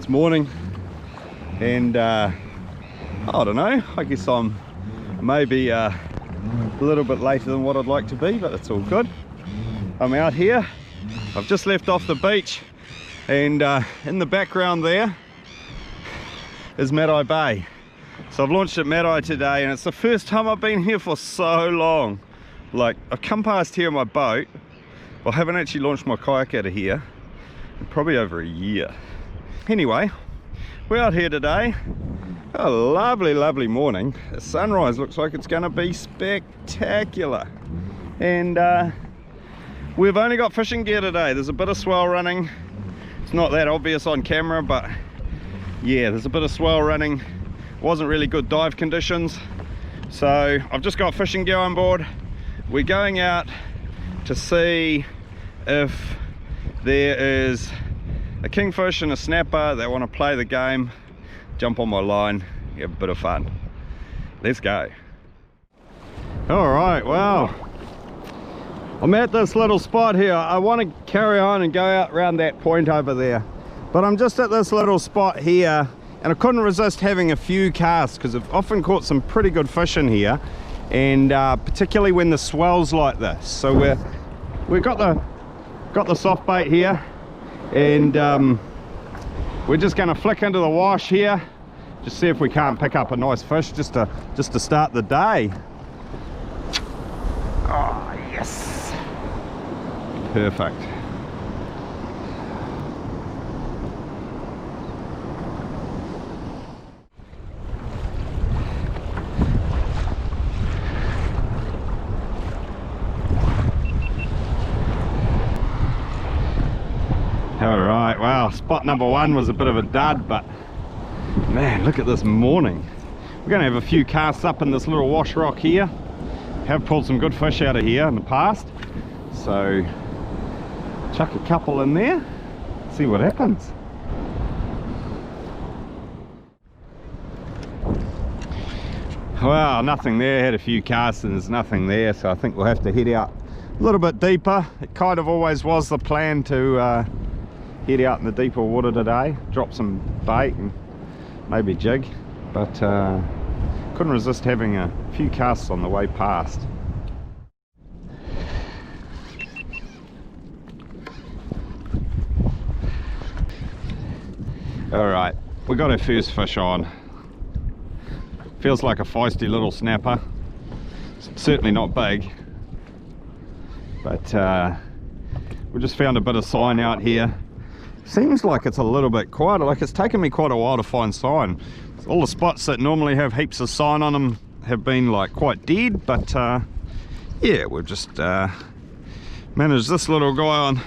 It's morning, and I don't know, I guess I'm maybe a little bit later than what I'd like to be, but it's all good. I'm out here, I've just left off the beach, and in the background there is Matai Bay. So I've launched at Matai today, and it's the first time I've been here for so long. Like, I've come past here in my boat, but I haven't actually launched my kayak out of here in probably over a year. Anyway, we're out here today. A lovely morning. The sunrise looks like it's going to be spectacular, and we've only got fishing gear today. There's a bit of swell running. It's not that obvious on camera, but yeah, there's a bit of swell running. Wasn't really good dive conditions, so I've just got fishing gear on board. We're going out to see if there is a kingfish and a snapper that want to play the game, jump on my line, have a bit of fun. Let's go. All right, well, I'm at this little spot here. I want to carry on and go out around that point over there, but I'm just at this little spot here, and I couldn't resist having a few casts because I've often caught some pretty good fish in here, and particularly when the swell's like this. So we've got the soft bait here, and we're just going to flick into the wash here, just see if we can't pick up a nice fish just to start the day. Oh yes, perfect. Alright, wow, spot number one was a bit of a dud, but man, look at this morning. We're going to have a few casts up in this little wash rock here. Have pulled some good fish out of here in the past, so chuck a couple in there, see what happens. Well, nothing there. Had a few casts and there's nothing there, so I think we'll have to head out a little bit deeper. It kind of always was the plan to head out in the deeper water today, drop some bait and maybe jig, but couldn't resist having a few casts on the way past. Alright, we got our first fish on. Feels like a feisty little snapper. It's certainly not big, but we just found a bit of sign out here. Seems like it's a little bit quieter, like it's taken me quite a while to find sign. All the spots that normally have heaps of sign on them have been like quite dead, but yeah, we've just managed this little guy on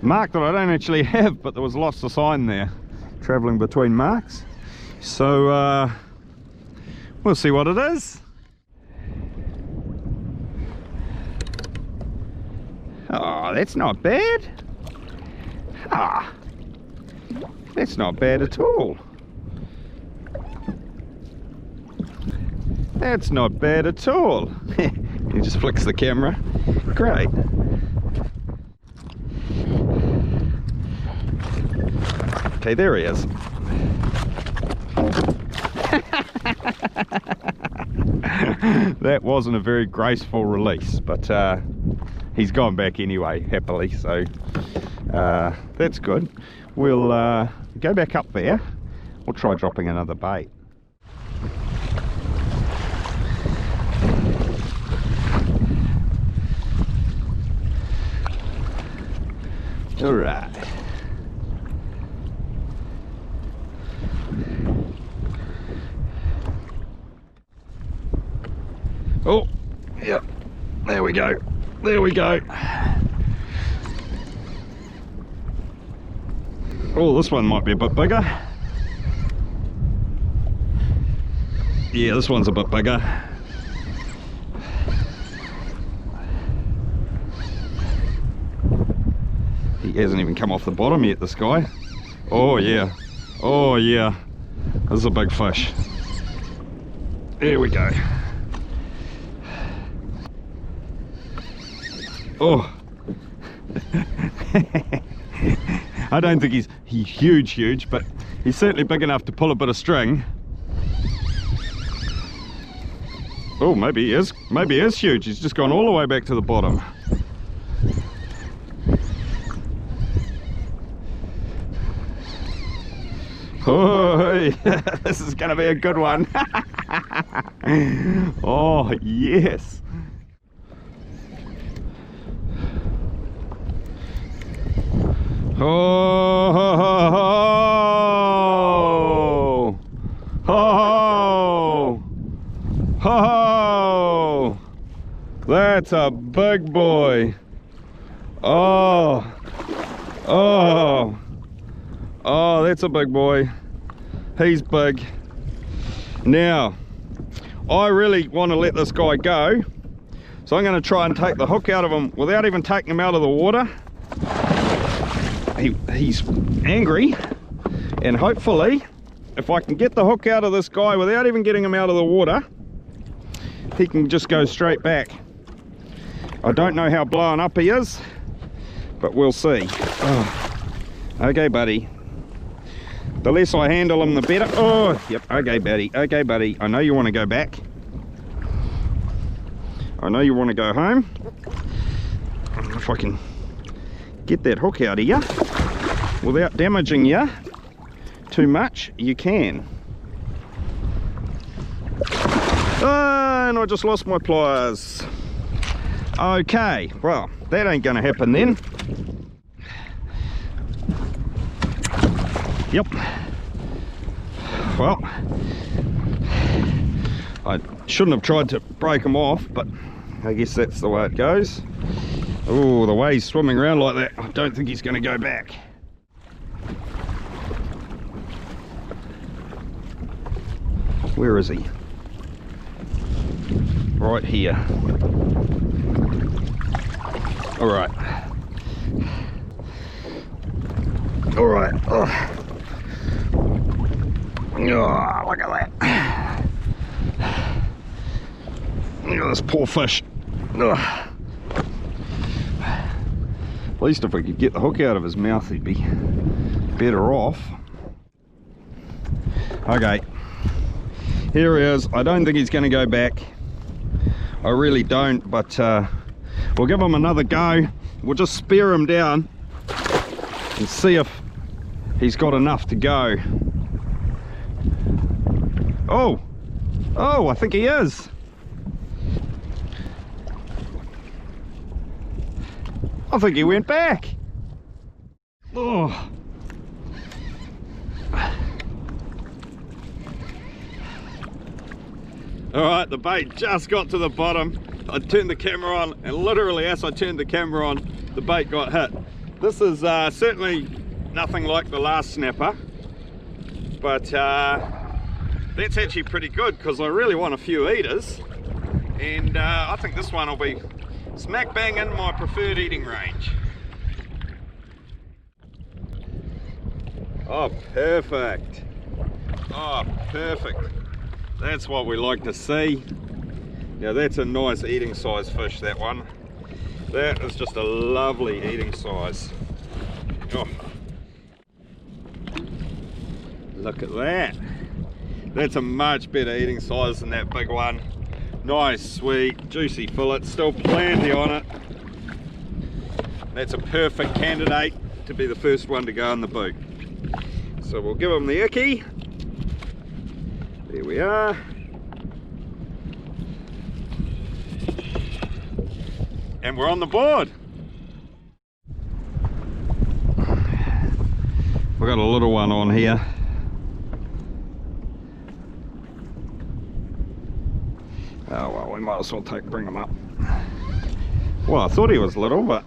mark that I don't actually have, but there was lots of sign there traveling between marks, so we'll see what it is. Oh, that's not bad. Ah, that's not bad at all. That's not bad at all. He just flicks the camera. Great. Okay, there he is. That wasn't a very graceful release, but he's gone back anyway, happily, so that's good. We'll go back up there. We'll try dropping another bait. All right. Oh, yep. There we go. There we go. Oh, this one might be a bit bigger. Yeah, this one's a bit bigger. He hasn't even come off the bottom yet, this guy. Oh yeah. Oh yeah. This is a big fish. There we go. Oh. I don't think he's huge, but he's certainly big enough to pull a bit of string. Oh, maybe he is. Maybe he is huge. He's just gone all the way back to the bottom. Oh, this is going to be a good one. Oh, yes. Oh, ho, ho, ho, ho, ho. That's a big boy. Oh, oh, oh, that's a big boy. He's big. Now, I really want to let this guy go, so I'm going to try and take the hook out of him without even taking him out of the water. He's angry, and hopefully if I can get the hook out of this guy without even getting him out of the water, he can just go straight back. I don't know how blown up he is, but we'll see. Oh. Okay, buddy. The less I handle him, the better. Oh, yep. Okay, buddy. Okay, buddy. I know you want to go back. I know you want to go home. If I can get that hook out of you without damaging you too much, you can. And I just lost my pliers. Okay, well, that ain't gonna happen then. Yep. Well, I shouldn't have tried to break them off, but I guess that's the way it goes. Oh, the way he's swimming around like that, I don't think he's going to go back. Where is he? Right here. All right. All right. Oh. Oh, look at that. Look at this poor fish. Oh. At least if we could get the hook out of his mouth, he'd be better off. Okay, here he is. I don't think he's going to go back. I really don't, but we'll give him another go. We'll just spear him down and see if he's got enough to go. Oh, oh, I think he is. I think he went back. Oh. Alright, the bait just got to the bottom. I turned the camera on, and literally as I turned the camera on, the bait got hit. This is certainly nothing like the last snapper, but that's actually pretty good because I really want a few eaters, and I think this one will be smack bang in my preferred eating range. Oh, perfect. Oh, perfect. That's what we like to see. Now that's a nice eating size fish, that one. That is just a lovely eating size. Oh. Look at that. That's a much better eating size than that big one. Nice, sweet, juicy fillet, still plenty on it. That's a perfect candidate to be the first one to go in the boot. So we'll give him the icky. There we are. And we're on the board. We've got a little one on here. Oh well, we might as well bring him up. Well, I thought he was little, but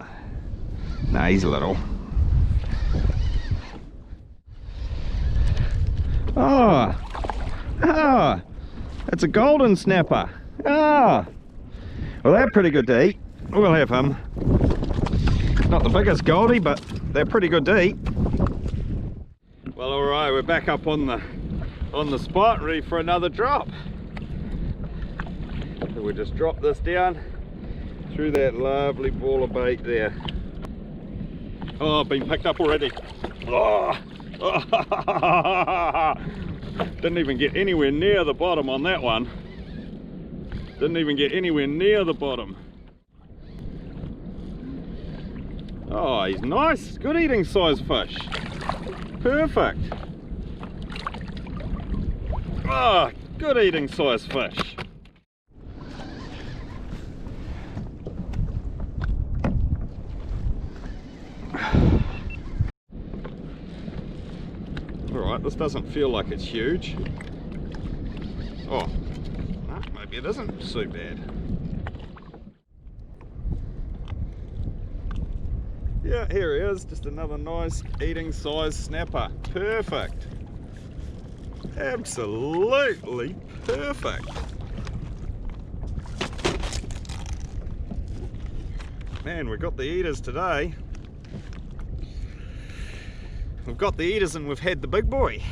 no, he's little. Oh, ah, it's a golden snapper. Ah, well, they're pretty good to eat. We'll have him. Not the biggest goldie, but they're pretty good to eat. Well, all right, we're back up on the spot, ready for another drop. So we just drop this down through that lovely ball of bait there. Oh, been picked up already. Oh. Didn't even get anywhere near the bottom on that one. Didn't even get anywhere near the bottom. Oh, he's nice. Good eating size fish. Perfect. Oh, good eating size fish. Alright, this doesn't feel like it's huge. Oh, no, maybe it isn't so bad. Yeah, here he is, just another nice eating size snapper. Perfect. Absolutely perfect. Man, we've got the eaters today. We've got the eaters and we've had the big boy.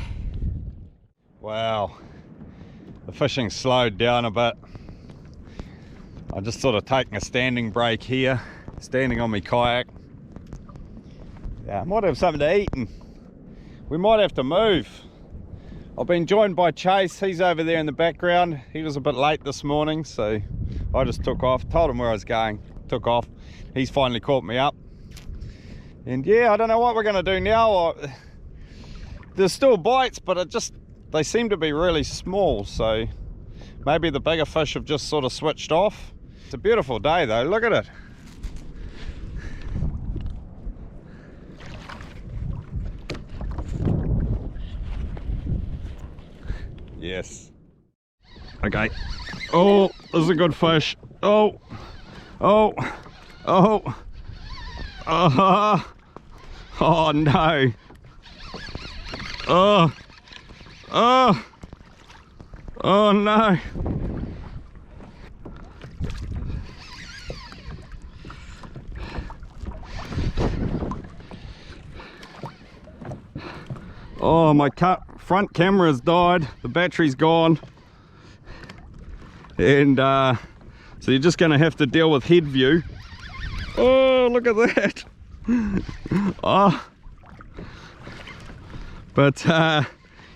Wow, the fishing slowed down a bit. I'm just sort of taking a standing break here, standing on my kayak. Yeah, I might have something to eat and we might have to move. I've been joined by Chase. He's over there in the background. He was a bit late this morning, so I just took off, told him where I was going, took off. He's finally caught me up. And yeah, I don't know what we're going to do now. There's still bites, but they seem to be really small, so maybe the bigger fish have just sort of switched off. It's a beautiful day though, look at it. Yes. Okay. Oh, this is a good fish. Oh, oh, oh. Oh no. Oh, oh, oh no. Oh, my front camera's died, the battery's gone, and so you're just gonna have to deal with head view. Oh, look at that. Oh, but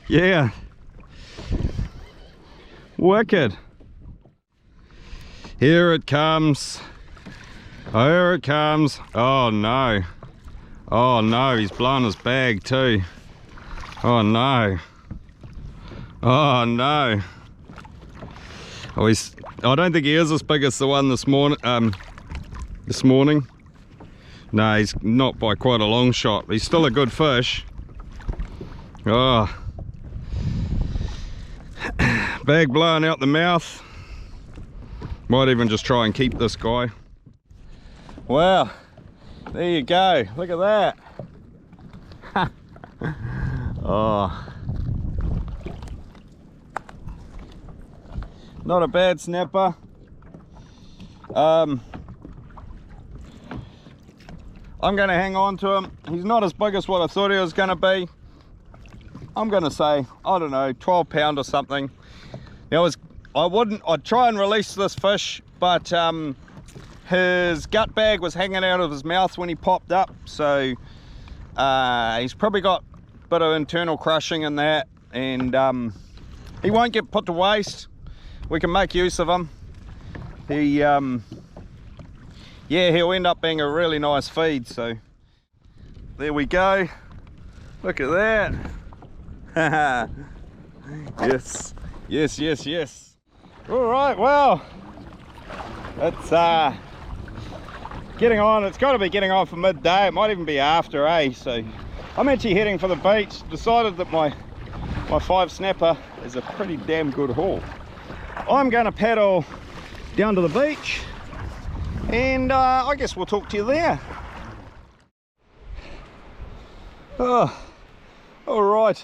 yeah, wicked. Here it comes. Here it comes. Oh no. Oh no, he's blown his bag too. Oh no. Oh no. Oh, I don't think he is as big as the one this morning. No, he's not by quite a long shot. He's still a good fish. Oh. Bag blowing out the mouth. Might even just try and keep this guy. Wow. There you go. Look at that. Oh. Not a bad snapper. I'm going to hang on to him. He's not as big as what I thought he was going to be. I'm going to say, I don't know, 12 pound or something. I'd try and release this fish, but his gut bag was hanging out of his mouth when he popped up, so he's probably got a bit of internal crushing in that, and he won't get put to waste. We can make use of him. Yeah, he'll end up being a really nice feed, so there we go. Look at that. Yes, yes, yes, yes. All right, well, it's getting on. It's got to be getting on for midday. It might even be after, so I'm actually heading for the beach. Decided that my 5 snapper is a pretty damn good haul. I'm going to paddle down to the beach, and I guess we'll talk to you there. Oh, all right,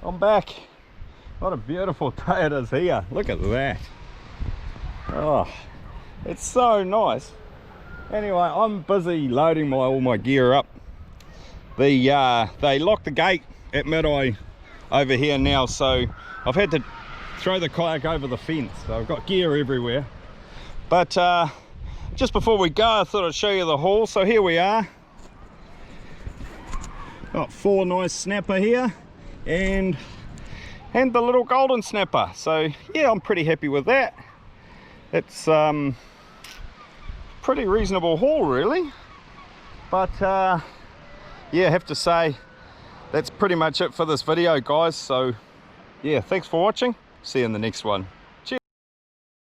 I'm back. What a beautiful day it is here. Look at that. Oh, it's so nice. Anyway, I'm busy loading all my gear up. They locked the gate at Midday over here now, so I've had to throw the kayak over the fence. So I've got gear everywhere. But just before we go, I thought I'd show you the haul. So here we are. Got 4 nice snapper here and the little golden snapper. So yeah, I'm pretty happy with that. It's pretty reasonable haul really. But yeah, I have to say that's pretty much it for this video, guys. So yeah, thanks for watching. See you in the next one.